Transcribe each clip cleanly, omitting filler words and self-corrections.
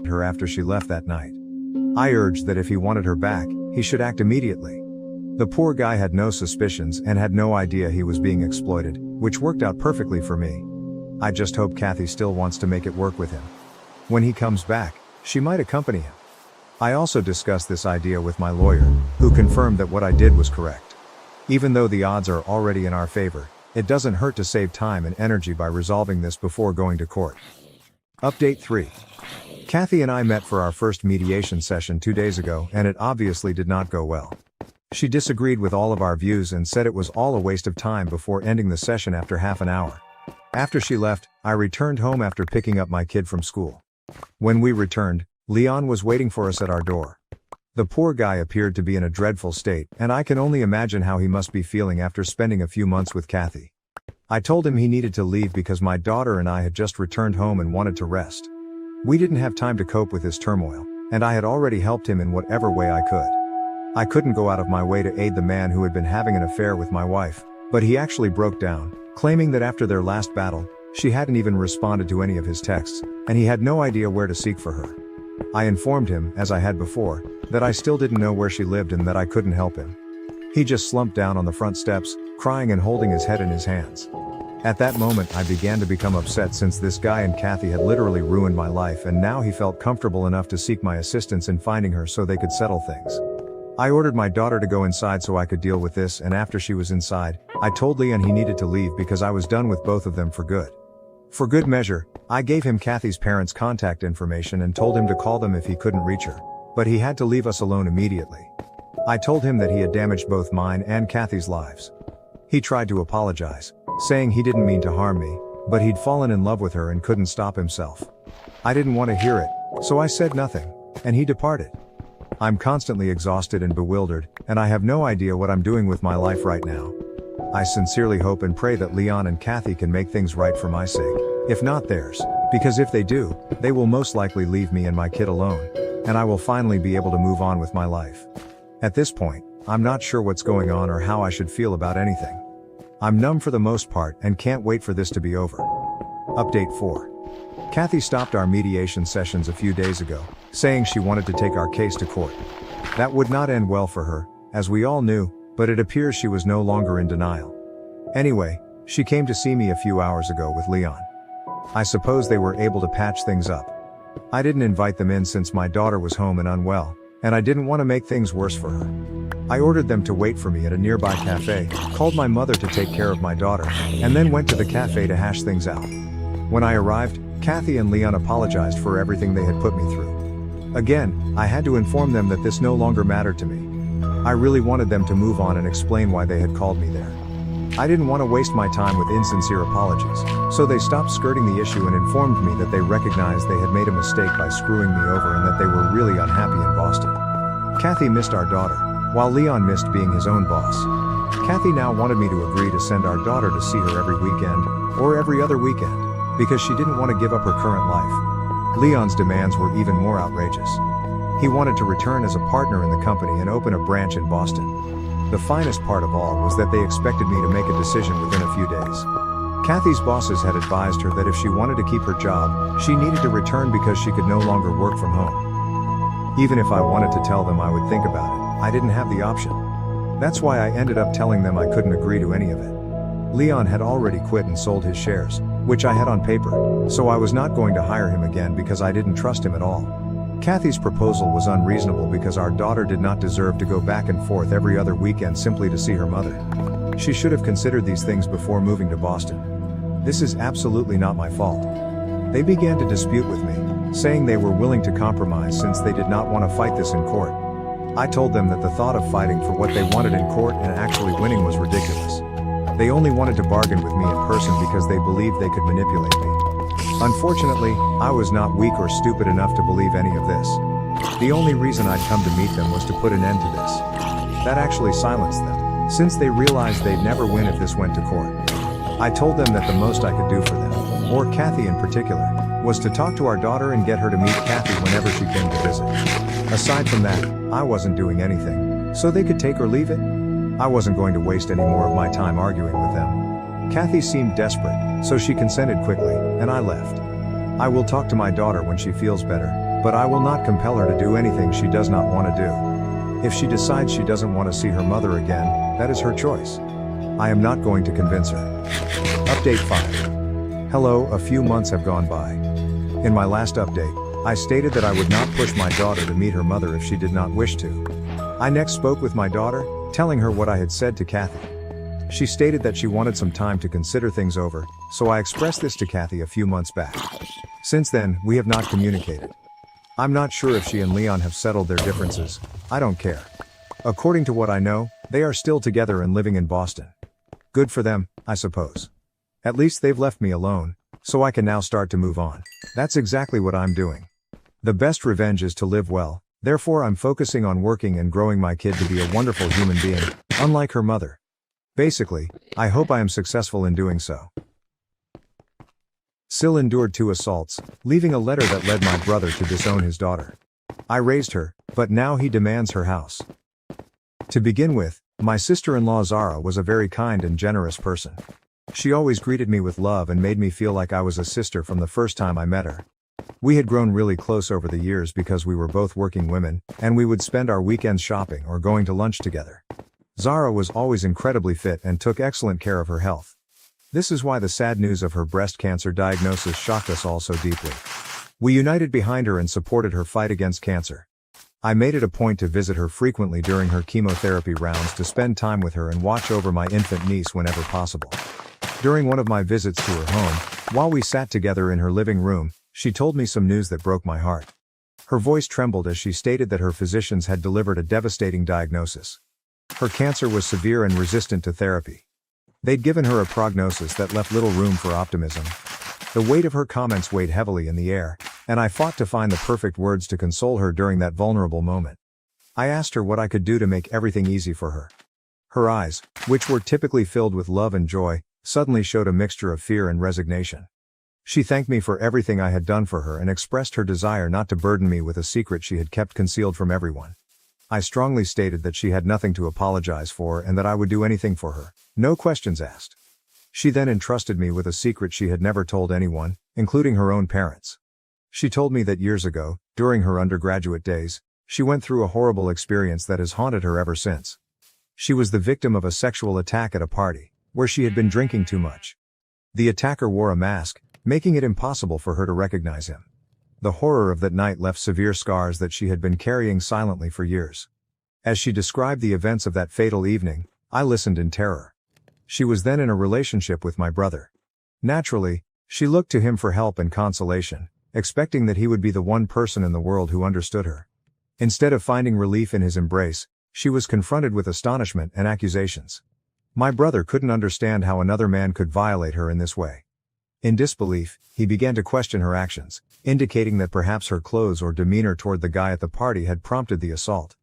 her after she left that night. I urged that if he wanted her back, he should act immediately. The poor guy had no suspicions and had no idea he was being exploited, which worked out perfectly for me. I just hope Kathy still wants to make it work with him. When he comes back, she might accompany him. I also discussed this idea with my lawyer, who confirmed that what I did was correct. Even though the odds are already in our favor, it doesn't hurt to save time and energy by resolving this before going to court. Update 3. Kathy and I met for our first mediation session 2 days ago, and it obviously did not go well. She disagreed with all of our views and said it was all a waste of time before ending the session after half an hour. After she left, I returned home after picking up my kid from school. When we returned, Leon was waiting for us at our door. The poor guy appeared to be in a dreadful state, and I can only imagine how he must be feeling after spending a few months with Kathy. I told him he needed to leave because my daughter and I had just returned home and wanted to rest. We didn't have time to cope with his turmoil, and I had already helped him in whatever way I could. I couldn't go out of my way to aid the man who had been having an affair with my wife, but he actually broke down, claiming that after their last battle, she hadn't even responded to any of his texts, and he had no idea where to seek for her. I informed him, as I had before, that I still didn't know where she lived and that I couldn't help him. He just slumped down on the front steps, crying and holding his head in his hands. At that moment I began to become upset since this guy and Kathy had literally ruined my life, and now he felt comfortable enough to seek my assistance in finding her so they could settle things. I ordered my daughter to go inside so I could deal with this, and after she was inside, I told Leon he needed to leave because I was done with both of them for good. For good measure, I gave him Kathy's parents' contact information and told him to call them if he couldn't reach her, but he had to leave us alone immediately. I told him that he had damaged both mine and Kathy's lives. He tried to apologize, saying he didn't mean to harm me, but he'd fallen in love with her and couldn't stop himself. I didn't want to hear it, so I said nothing, and he departed. I'm constantly exhausted and bewildered, and I have no idea what I'm doing with my life right now. I sincerely hope and pray that Leon and Kathy can make things right for my sake, if not theirs, because if they do, they will most likely leave me and my kid alone, and I will finally be able to move on with my life. At this point, I'm not sure what's going on or how I should feel about anything. I'm numb for the most part and can't wait for this to be over. Update 4. Kathy stopped our mediation sessions a few days ago, saying she wanted to take our case to court. That would not end well for her, as we all knew, but it appears she was no longer in denial. Anyway, she came to see me a few hours ago with Leon. I suppose they were able to patch things up. I didn't invite them in since my daughter was home and unwell, and I didn't want to make things worse for her. I ordered them to wait for me at a nearby cafe, called my mother to take care of my daughter, and then went to the cafe to hash things out. When I arrived, Kathy and Leon apologized for everything they had put me through. Again, I had to inform them that this no longer mattered to me. I really wanted them to move on and explain why they had called me there. I didn't want to waste my time with insincere apologies, so they stopped skirting the issue and informed me that they recognized they had made a mistake by screwing me over and that they were really unhappy in Boston. Kathy missed our daughter, while Leon missed being his own boss. Kathy now wanted me to agree to send our daughter to see her every weekend, or every other weekend, because she didn't want to give up her current life. Leon's demands were even more outrageous. He wanted to return as a partner in the company and open a branch in Boston. The finest part of all was that they expected me to make a decision within a few days. Kathy's bosses had advised her that if she wanted to keep her job, she needed to return because she could no longer work from home. Even if I wanted to tell them I would think about it, I didn't have the option. That's why I ended up telling them I couldn't agree to any of it. Leon had already quit and sold his shares, which I had on paper, so I was not going to hire him again because I didn't trust him at all. Kathy's proposal was unreasonable because our daughter did not deserve to go back and forth every other weekend simply to see her mother. She should have considered these things before moving to Boston. This is absolutely not my fault. They began to dispute with me, saying they were willing to compromise since they did not want to fight this in court. I told them that the thought of fighting for what they wanted in court and actually winning was ridiculous. They only wanted to bargain with me in person because they believed they could manipulate me. Unfortunately, I was not weak or stupid enough to believe any of this. The only reason I'd come to meet them was to put an end to this. That actually silenced them, since they realized they'd never win if this went to court. I told them that the most I could do for them, or Kathy in particular, was to talk to our daughter and get her to meet Kathy whenever she came to visit. Aside from that, I wasn't doing anything, so they could take or leave it. I wasn't going to waste any more of my time arguing with them. Kathy seemed desperate, so she consented quickly, and I left. I will talk to my daughter when she feels better, But I will not compel her to do anything she does not want to do. If she decides she doesn't want to see her mother again, that is her choice. I am not going to convince her. Update 5. Hello, a few months have gone by. In my last update, I stated that I would not push my daughter to meet her mother if she did not wish to. I next spoke with my daughter, telling her what I had said to Kathy. She stated that she wanted some time to consider things over, so I expressed this to Kathy a few months back. Since then, we have not communicated. I'm not sure if she and Leon have settled their differences. I don't care. According to what I know, they are still together and living in Boston. Good for them, I suppose. At least they've left me alone, so I can now start to move on. That's exactly what I'm doing. The best revenge is to live well, therefore I'm focusing on working and growing my kid to be a wonderful human being, unlike her mother. Basically, I hope I am successful in doing so. Sil endured 2 assaults, leaving a letter that led my brother to disown his daughter. I raised her, but now he demands her house. To begin with, my sister-in-law Zara was a very kind and generous person. She always greeted me with love and made me feel like I was a sister from the first time I met her. We had grown really close over the years because we were both working women, and we would spend our weekends shopping or going to lunch together. Zara was always incredibly fit and took excellent care of her health. This is why the sad news of her breast cancer diagnosis shocked us all so deeply. We united behind her and supported her fight against cancer. I made it a point to visit her frequently during her chemotherapy rounds to spend time with her and watch over my infant niece whenever possible. During one of my visits to her home, while we sat together in her living room, she told me some news that broke my heart. Her voice trembled as she stated that her physicians had delivered a devastating diagnosis. Her cancer was severe and resistant to therapy. They'd given her a prognosis that left little room for optimism. The weight of her comments weighed heavily in the air, and I fought to find the perfect words to console her during that vulnerable moment. I asked her what I could do to make everything easy for her. Her eyes, which were typically filled with love and joy, suddenly showed a mixture of fear and resignation. She thanked me for everything I had done for her and expressed her desire not to burden me with a secret she had kept concealed from everyone. I strongly stated that she had nothing to apologize for and that I would do anything for her, no questions asked. She then entrusted me with a secret she had never told anyone, including her own parents. She told me that years ago, during her undergraduate days, she went through a horrible experience that has haunted her ever since. She was the victim of a sexual attack at a party, where she had been drinking too much. The attacker wore a mask, making it impossible for her to recognize him. The horror of that night left severe scars that she had been carrying silently for years. As she described the events of that fatal evening, I listened in terror. She was then in a relationship with my brother. Naturally, she looked to him for help and consolation, expecting that he would be the one person in the world who understood her. Instead of finding relief in his embrace, she was confronted with astonishment and accusations. My brother couldn't understand how another man could violate her in this way. In disbelief, he began to question her actions, indicating that perhaps her clothes or demeanor toward the guy at the party had prompted the assault.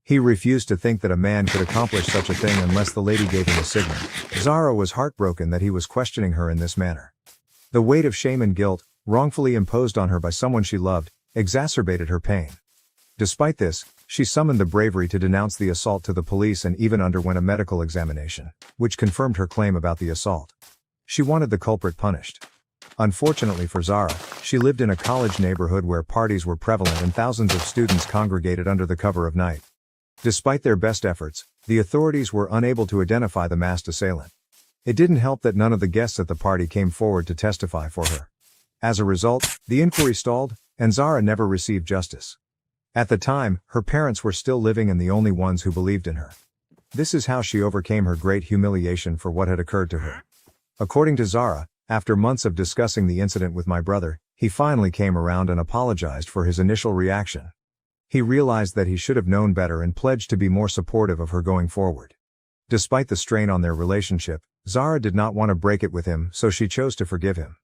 He refused to think that a man could accomplish such a thing unless the lady gave him a signal. Zara was heartbroken that he was questioning her in this manner. The weight of shame and guilt, wrongfully imposed on her by someone she loved, exacerbated her pain. Despite this, she summoned the bravery to denounce the assault to the police and even underwent a medical examination, which confirmed her claim about the assault. She wanted the culprit punished. Unfortunately for Zara, she lived in a college neighborhood where parties were prevalent and thousands of students congregated under the cover of night. Despite their best efforts, the authorities were unable to identify the masked assailant. It didn't help that none of the guests at the party came forward to testify for her. As a result, the inquiry stalled, and Zara never received justice. At the time, her parents were still living and the only ones who believed in her. This is how she overcame her great humiliation for what had occurred to her. According to Zara, after months of discussing the incident with my brother, he finally came around and apologized for his initial reaction. He realized that he should have known better and pledged to be more supportive of her going forward. Despite the strain on their relationship, Zara did not want to break it with him, so she chose to forgive him.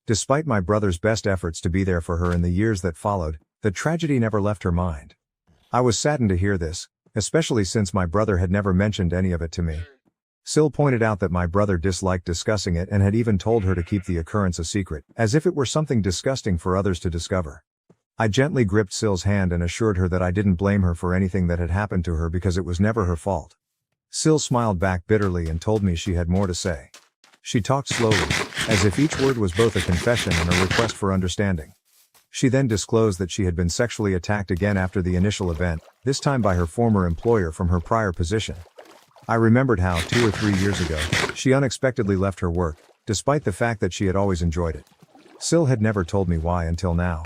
Despite my brother's best efforts to be there for her in the years that followed, the tragedy never left her mind. I was saddened to hear this, especially since my brother had never mentioned any of it to me. Sil pointed out that my brother disliked discussing it and had even told her to keep the occurrence a secret, as if it were something disgusting for others to discover. I gently gripped Sil's hand and assured her that I didn't blame her for anything that had happened to her because it was never her fault. Sil smiled back bitterly and told me she had more to say. She talked slowly, as if each word was both a confession and a request for understanding. She then disclosed that she had been sexually attacked again after the initial event, this time by her former employer from her prior position. I remembered how, 2 or 3 years ago, she unexpectedly left her work, despite the fact that she had always enjoyed it. Sil had never told me why until now.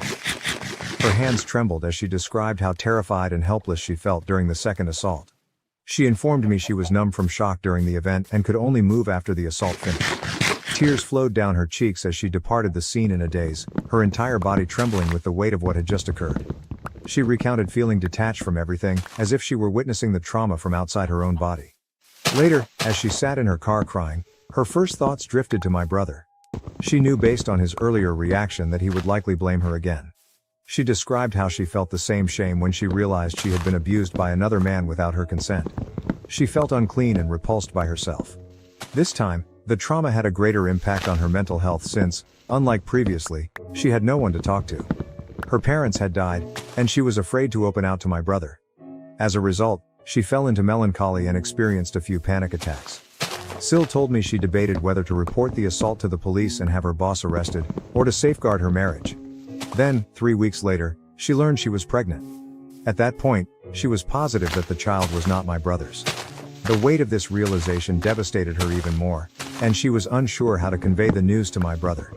Her hands trembled as she described how terrified and helpless she felt during the second assault. She informed me she was numb from shock during the event and could only move after the assault finished. Tears flowed down her cheeks as she departed the scene in a daze, her entire body trembling with the weight of what had just occurred. She recounted feeling detached from everything, as if she were witnessing the trauma from outside her own body. Later, as she sat in her car crying, her first thoughts drifted to my brother. She knew based on his earlier reaction that he would likely blame her again. She described how she felt the same shame when she realized she had been abused by another man without her consent. She felt unclean and repulsed by herself. This time, the trauma had a greater impact on her mental health since, unlike previously, she had no one to talk to. Her parents had died, and she was afraid to open out to my brother. As a result, she fell into melancholy and experienced a few panic attacks. Sil told me she debated whether to report the assault to the police and have her boss arrested, or to safeguard her marriage. Then, 3 weeks later, she learned she was pregnant. At that point, she was positive that the child was not my brother's. The weight of this realization devastated her even more, and she was unsure how to convey the news to my brother.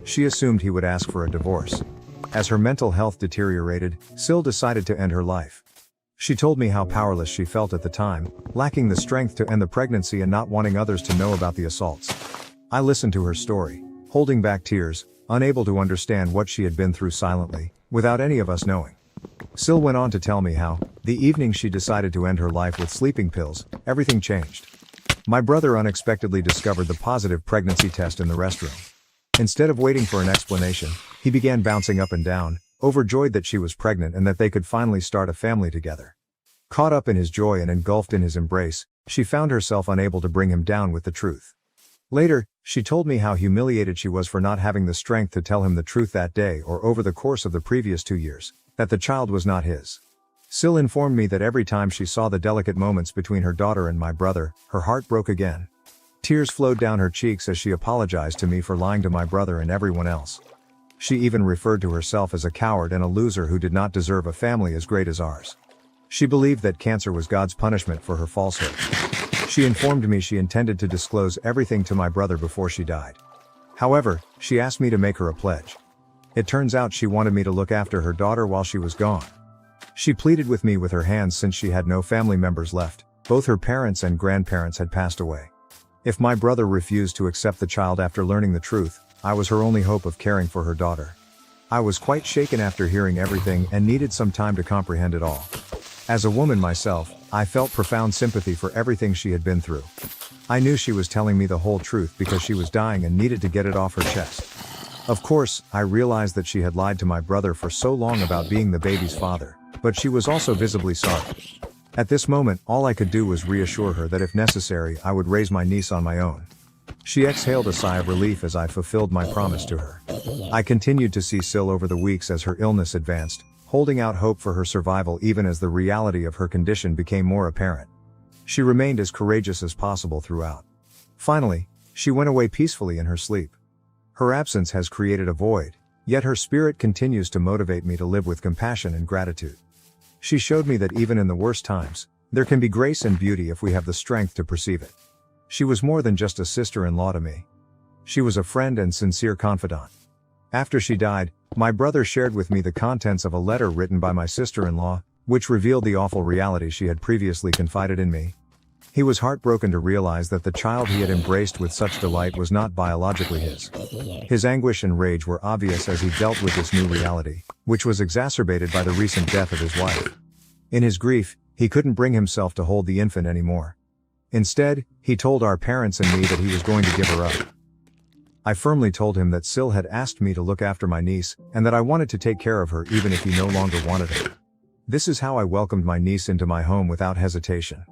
She assumed he would ask for a divorce. As her mental health deteriorated, Sil decided to end her life. She told me how powerless she felt at the time, lacking the strength to end the pregnancy and not wanting others to know about the assaults. I listened to her story, holding back tears, unable to understand what she had been through silently, without any of us knowing. Sil went on to tell me how, the evening she decided to end her life with sleeping pills, everything changed. My brother unexpectedly discovered the positive pregnancy test in the restroom. Instead of waiting for an explanation, he began bouncing up and down, overjoyed that she was pregnant and that they could finally start a family together. Caught up in his joy and engulfed in his embrace, she found herself unable to bring him down with the truth. Later, she told me how humiliated she was for not having the strength to tell him the truth that day or over the course of the previous 2 years, that the child was not his. Sil informed me that every time she saw the delicate moments between her daughter and my brother, her heart broke again. Tears flowed down her cheeks as she apologized to me for lying to my brother and everyone else. She even referred to herself as a coward and a loser who did not deserve a family as great as ours. She believed that cancer was God's punishment for her falsehood. She informed me she intended to disclose everything to my brother before she died. However, she asked me to make her a pledge. It turns out she wanted me to look after her daughter while she was gone. She pleaded with me with her hands since she had no family members left, both her parents and grandparents had passed away. If my brother refused to accept the child after learning the truth, I was her only hope of caring for her daughter. I was quite shaken after hearing everything and needed some time to comprehend it all. As a woman myself, I felt profound sympathy for everything she had been through. I knew she was telling me the whole truth because she was dying and needed to get it off her chest. Of course, I realized that she had lied to my brother for so long about being the baby's father, but she was also visibly sorry. At this moment, all I could do was reassure her that if necessary, I would raise my niece on my own. She exhaled a sigh of relief as I fulfilled my promise to her. I continued to see Sil over the weeks as her illness advanced, holding out hope for her survival even as the reality of her condition became more apparent. She remained as courageous as possible throughout. Finally, she went away peacefully in her sleep. Her absence has created a void, yet her spirit continues to motivate me to live with compassion and gratitude. She showed me that even in the worst times, there can be grace and beauty if we have the strength to perceive it. She was more than just a sister-in-law to me. She was a friend and sincere confidant. After she died, my brother shared with me the contents of a letter written by my sister-in-law, which revealed the awful reality she had previously confided in me. He was heartbroken to realize that the child he had embraced with such delight was not biologically his. His anguish and rage were obvious as he dealt with this new reality, which was exacerbated by the recent death of his wife. In his grief, he couldn't bring himself to hold the infant anymore. Instead, he told our parents and me that he was going to give her up. I firmly told him that Sil had asked me to look after my niece, and that I wanted to take care of her even if he no longer wanted her. This is how I welcomed my niece into my home without hesitation.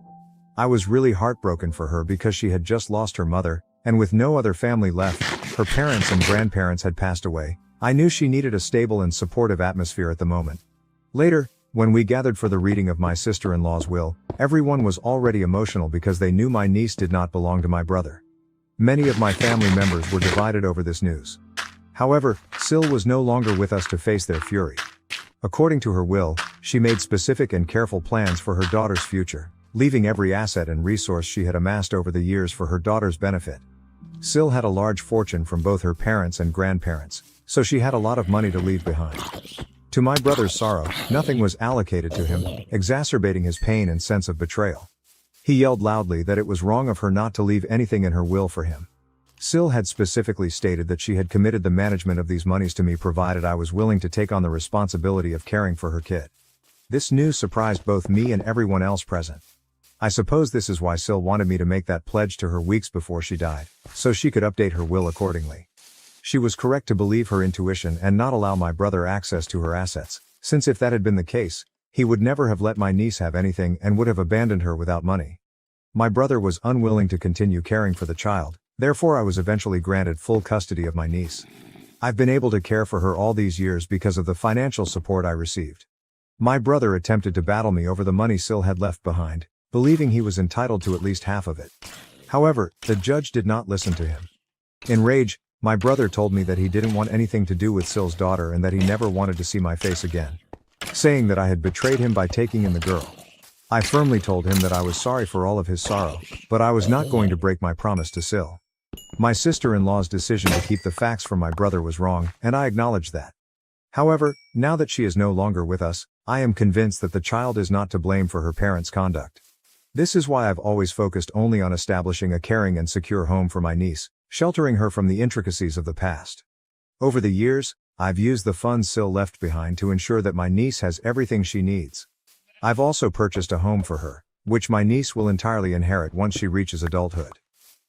I was really heartbroken for her because she had just lost her mother, and with no other family left, her parents and grandparents had passed away. I knew she needed a stable and supportive atmosphere at the moment. Later, when we gathered for the reading of my sister-in-law's will, everyone was already emotional because they knew my niece did not belong to my brother. Many of my family members were divided over this news. However, Sil was no longer with us to face their fury. According to her will, she made specific and careful plans for her daughter's future, leaving every asset and resource she had amassed over the years for her daughter's benefit. Sil had a large fortune from both her parents and grandparents, so she had a lot of money to leave behind. To my brother's sorrow, nothing was allocated to him, exacerbating his pain and sense of betrayal. He yelled loudly that it was wrong of her not to leave anything in her will for him. Sil had specifically stated that she had committed the management of these monies to me provided I was willing to take on the responsibility of caring for her kid. This news surprised both me and everyone else present. I suppose this is why Sil wanted me to make that pledge to her weeks before she died, so she could update her will accordingly. She was correct to believe her intuition and not allow my brother access to her assets, since if that had been the case, he would never have let my niece have anything and would have abandoned her without money. My brother was unwilling to continue caring for the child, therefore I was eventually granted full custody of my niece. I've been able to care for her all these years because of the financial support I received. My brother attempted to battle me over the money Sil had left behind, believing he was entitled to at least half of it. However, the judge did not listen to him. In rage, my brother told me that he didn't want anything to do with Sil's daughter and that he never wanted to see my face again, saying that I had betrayed him by taking in the girl. I firmly told him that I was sorry for all of his sorrow, but I was not going to break my promise to Sil. My sister-in-law's decision to keep the facts from my brother was wrong, and I acknowledge that. However, now that she is no longer with us, I am convinced that the child is not to blame for her parents' conduct. This is why I've always focused only on establishing a caring and secure home for my niece, sheltering her from the intricacies of the past. Over the years, I've used the funds Sil left behind to ensure that my niece has everything she needs. I've also purchased a home for her, which my niece will entirely inherit once she reaches adulthood.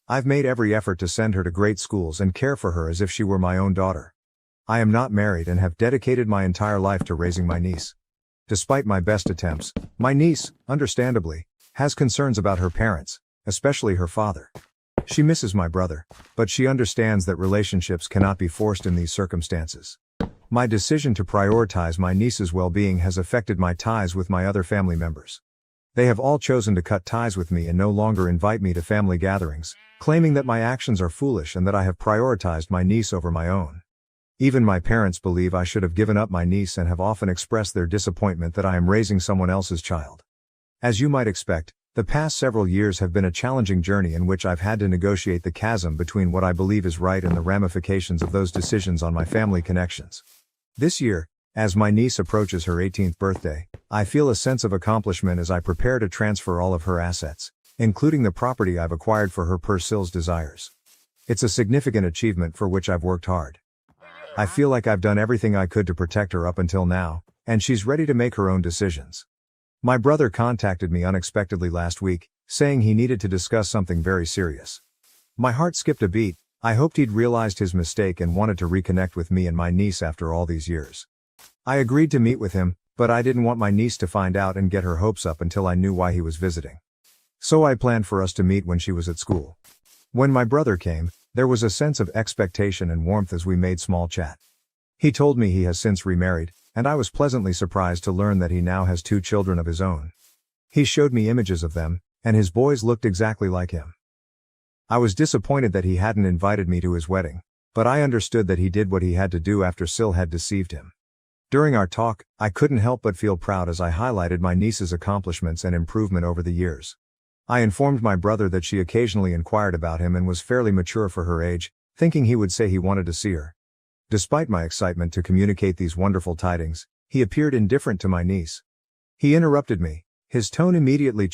I've made every effort to send her to great schools and care for her as if she were my own daughter. I am not married and have dedicated my entire life to raising my niece. Despite my best attempts, my niece, understandably, has concerns about her parents, especially her father. She misses my brother, but she understands that relationships cannot be forced in these circumstances. My decision to prioritize my niece's well-being has affected my ties with my other family members. They have all chosen to cut ties with me and no longer invite me to family gatherings, claiming that my actions are foolish and that I have prioritized my niece over my own. Even my parents believe I should have given up my niece and have often expressed their disappointment that I am raising someone else's child. As you might expect, the past several years have been a challenging journey in which I've had to negotiate the chasm between what I believe is right and the ramifications of those decisions on my family connections. This year, as my niece approaches her 18th birthday, I feel a sense of accomplishment as I prepare to transfer all of her assets, including the property I've acquired for her per Sil's desires. It's a significant achievement for which I've worked hard. I feel like I've done everything I could to protect her up until now, and she's ready to make her own decisions. My brother contacted me unexpectedly last week, saying he needed to discuss something very serious. My heart skipped a beat. I hoped he'd realized his mistake and wanted to reconnect with me and my niece after all these years. I agreed to meet with him, but I didn't want my niece to find out and get her hopes up until I knew why he was visiting. So I planned for us to meet when she was at school. When my brother came, there was a sense of expectation and warmth as we made small chat. He told me he has since remarried, and I was pleasantly surprised to learn that he now has 2 children of his own. He showed me images of them, and his boys looked exactly like him. I was disappointed that he hadn't invited me to his wedding, but I understood that he did what he had to do after Sil had deceived him. During our talk, I couldn't help but feel proud as I highlighted my niece's accomplishments and improvement over the years. I informed my brother that she occasionally inquired about him and was fairly mature for her age, thinking he would say he wanted to see her. Despite my excitement to communicate these wonderful tidings, he appeared indifferent to my niece. He interrupted me, his tone immediately